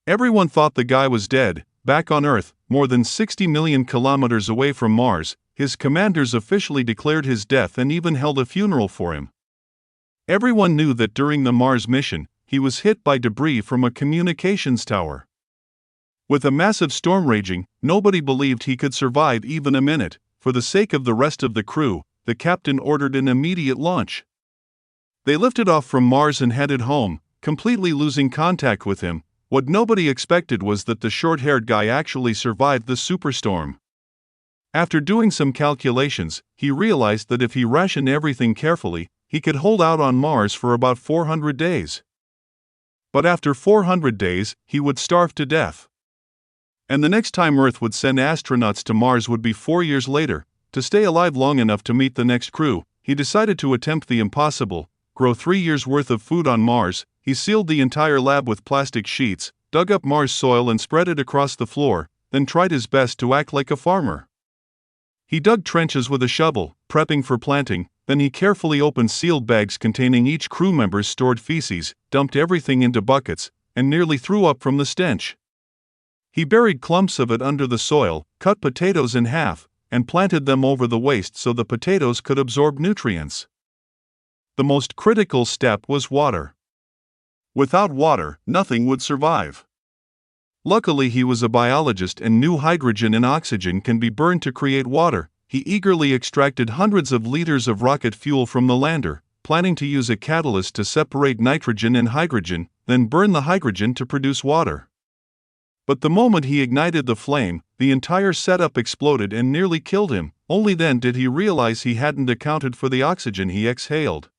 Everyone thought the guy was dead. Back on Earth, more than 60 million kilometers away from Mars, his commanders officially declared his death and even held a funeral for him. Everyone knew that during the Mars mission, he was hit by debris from a communications tower. With a massive storm raging, nobody believed he could survive even a minute. For the sake of the rest of the crew, the captain ordered an immediate launch. They lifted off from Mars and headed home, completely losing contact with him. What nobody expected was that the short-haired guy actually survived the superstorm. After doing some calculations, he realized that if he rationed everything carefully, he could hold out on Mars for about 400 days. But after 400 days, he would starve to death. And the next time Earth would send astronauts to Mars would be 4 years later. To stay alive long enough to meet the next crew, he decided to attempt the impossible: grow 3 years' worth of food on Mars. He sealed the entire lab with plastic sheets, dug up Mars soil and spread it across the floor, then tried his best to act like a farmer. He dug trenches with a shovel, prepping for planting. Then he carefully opened sealed bags containing each crew member's stored feces, dumped everything into buckets, and nearly threw up from the stench. He buried clumps of it under the soil, cut potatoes in half, and planted them over the waste so the potatoes could absorb nutrients. The most critical step was water. Without water, nothing would survive. Luckily, he was a biologist and knew hydrogen and oxygen can be burned to create water. He eagerly extracted hundreds of liters of rocket fuel from the lander, planning to use a catalyst to separate nitrogen and hydrogen, then burn the hydrogen to produce water. But the moment he ignited the flame, the entire setup exploded and nearly killed him. Only then did he realize he hadn't accounted for the oxygen he exhaled.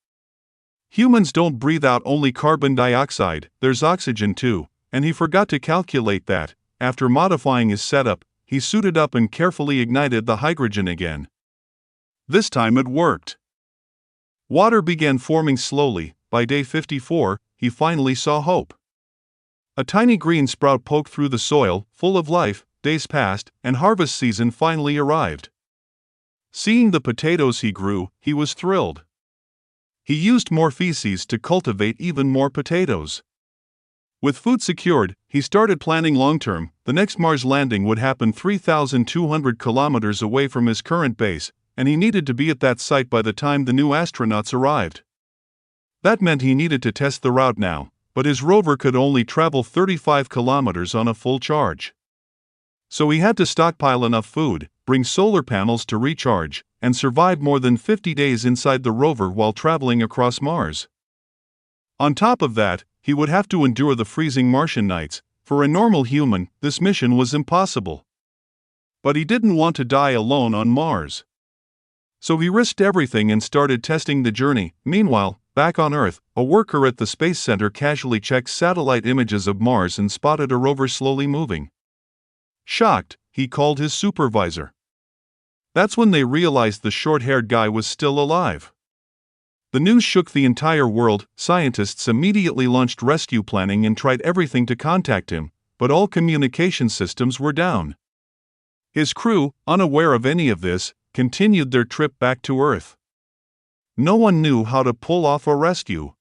Humans don't breathe out only carbon dioxide, there's oxygen too, and he forgot to calculate that. After modifying his setup, he suited up and carefully ignited the hydrogen again. This time it worked. Water began forming slowly. By day 54, he finally saw hope. A tiny green sprout poked through the soil, full of life. Days passed, and harvest season finally arrived. Seeing the potatoes he grew, he was thrilled. He used more feces to cultivate even more potatoes. With food secured, he started planning long-term. The next Mars landing would happen 3,200 kilometers away from his current base, and he needed to be at that site by the time the new astronauts arrived. That meant he needed to test the route now, but his rover could only travel 35 kilometers on a full charge. So he had to stockpile enough food, bring solar panels to recharge, and survive more than 50 days inside the rover while traveling across Mars. On top of that, he would have to endure the freezing Martian nights. For a normal human, this mission was impossible. But he didn't want to die alone on Mars. So he risked everything and started testing the journey. Meanwhile, back on Earth, a worker at the Space Center casually checked satellite images of Mars and spotted a rover slowly moving. Shocked, he called his supervisor. That's when they realized the short-haired guy was still alive. The news shook the entire world. Scientists immediately launched rescue planning and tried everything to contact him, but all communication systems were down. His crew, unaware of any of this, continued their trip back to Earth. No one knew how to pull off a rescue.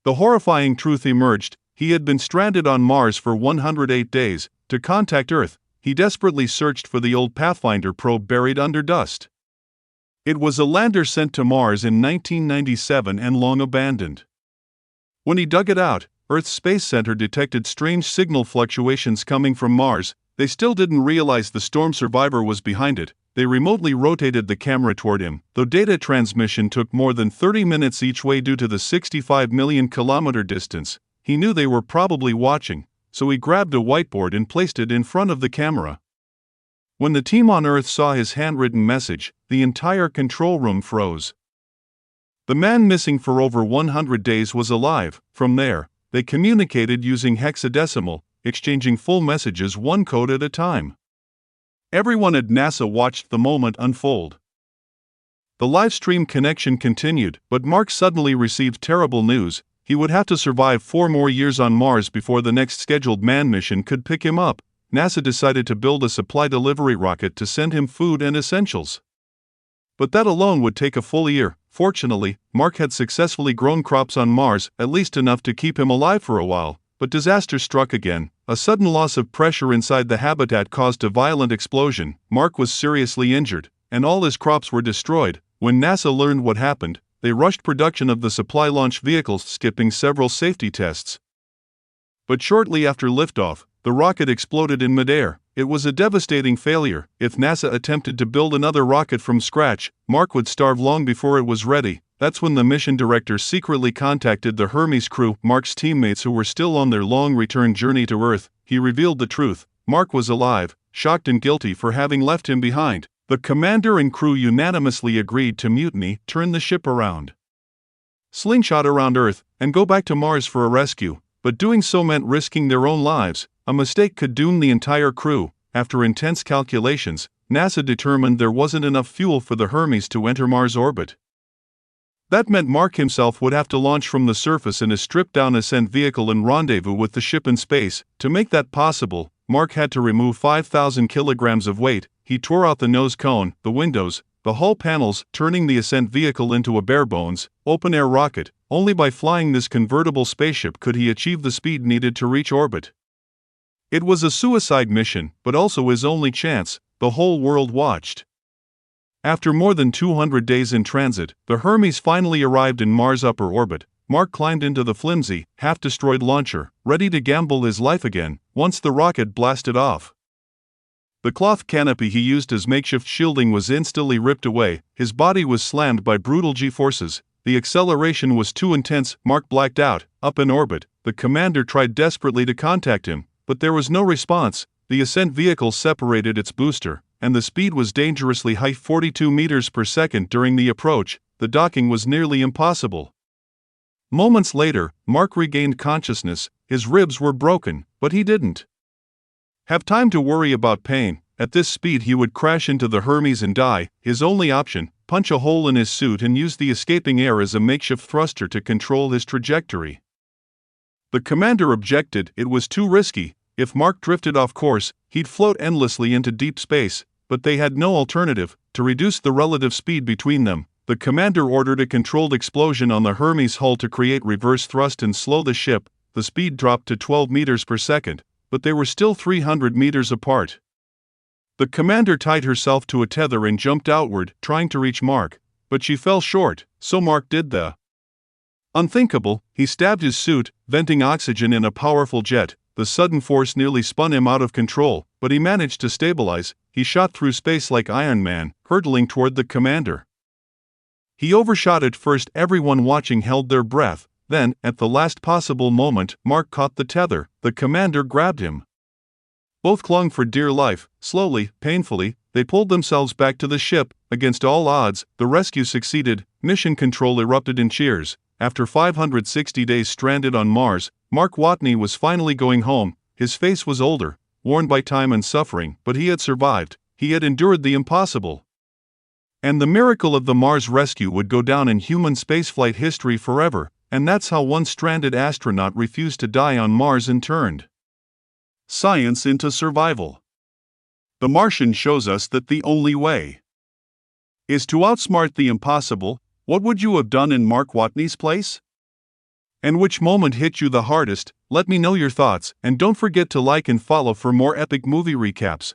The horrifying truth emerged: he had been stranded on Mars for 108 days. To contact Earth, he desperately searched for the old Pathfinder probe buried under dust. It was a lander sent to Mars in 1997 and long abandoned. When he dug it out, Earth's Space Center detected strange signal fluctuations coming from Mars. They still didn't realize the storm survivor was behind it. They remotely rotated the camera toward him. Though data transmission took more than 30 minutes each way due to the 65 million kilometer distance, he knew they were probably watching, so he grabbed a whiteboard and placed it in front of the camera. When the team on Earth saw his handwritten message, the entire control room froze. The man missing for over 100 days was alive. From there, they communicated using hexadecimal, exchanging full messages one code at a time. Everyone at NASA watched the moment unfold. The live stream connection continued, but Mark suddenly received terrible news. He would have to survive 4 more years on Mars before the next scheduled manned mission could pick him up. NASA decided to build a supply delivery rocket to send him food and essentials. But that alone would take a full year. Fortunately, Mark had successfully grown crops on Mars, at least enough to keep him alive for a while. But disaster struck again. A sudden loss of pressure inside the habitat caused a violent explosion. Mark was seriously injured, and all his crops were destroyed. When NASA learned what happened, they rushed production of the supply launch vehicles, skipping several safety tests. But shortly after liftoff, the rocket exploded in midair. It was a devastating failure. If NASA attempted to build another rocket from scratch, Mark would starve long before it was ready. That's when the mission director secretly contacted the Hermes crew, Mark's teammates who were still on their long return journey to Earth. He revealed the truth. Mark was alive, shocked and guilty for having left him behind. The commander and crew unanimously agreed to mutiny, turn the ship around, slingshot around Earth, and go back to Mars for a rescue. But doing so meant risking their own lives. A mistake could doom the entire crew. After intense calculations, NASA determined there wasn't enough fuel for the Hermes to enter Mars orbit. That meant Mark himself would have to launch from the surface in a stripped-down ascent vehicle and rendezvous with the ship in space. To make that possible, Mark had to remove 5,000 kilograms of weight. He tore out the nose cone, the windows, the hull panels, turning the ascent vehicle into a bare-bones, open-air rocket. Only by flying this convertible spaceship could he achieve the speed needed to reach orbit. It was a suicide mission, but also his only chance. The whole world watched. After more than 200 days in transit, the Hermes finally arrived in Mars' upper orbit. Mark climbed into the flimsy, half-destroyed launcher, ready to gamble his life again, once the rocket blasted off. The cloth canopy he used as makeshift shielding was instantly ripped away. His body was slammed by brutal G-forces. The acceleration was too intense. Mark blacked out. Up in orbit, the commander tried desperately to contact him, but there was no response. The ascent vehicle separated its booster, and the speed was dangerously high, 42 meters per second during the approach. The docking was nearly impossible. Moments later, Mark regained consciousness. His ribs were broken, but he didn't have time to worry about pain. At this speed he would crash into the Hermes and die. His only option, punch a hole in his suit and use the escaping air as a makeshift thruster to control his trajectory. The commander objected. It was too risky. If Mark drifted off course, he'd float endlessly into deep space, but they had no alternative. To reduce the relative speed between them, the commander ordered a controlled explosion on the Hermes hull to create reverse thrust and slow the ship. The speed dropped to 12 meters per second, but they were still 300 meters apart. The commander tied herself to a tether and jumped outward, trying to reach Mark, but she fell short, so Mark did the unthinkable. He stabbed his suit, venting oxygen in a powerful jet. The sudden force nearly spun him out of control, but he managed to stabilize. He shot through space like Iron Man, hurtling toward the commander. He overshot at first. Everyone watching held their breath. Then, at the last possible moment, Mark caught the tether. The commander grabbed him. Both clung for dear life. Slowly, painfully, they pulled themselves back to the ship. Against all odds, the rescue succeeded. Mission control erupted in cheers. After 560 days stranded on Mars, Mark Watney was finally going home. His face was older, worn by time and suffering, but he had survived. He had endured the impossible. And the miracle of the Mars rescue would go down in human spaceflight history forever. And that's how one stranded astronaut refused to die on Mars and turned science into survival. The Martian shows us that the only way is to outsmart the impossible. What would you have done in Mark Watney's place? And which moment hit you the hardest? Let me know your thoughts, and don't forget to like and follow for more epic movie recaps.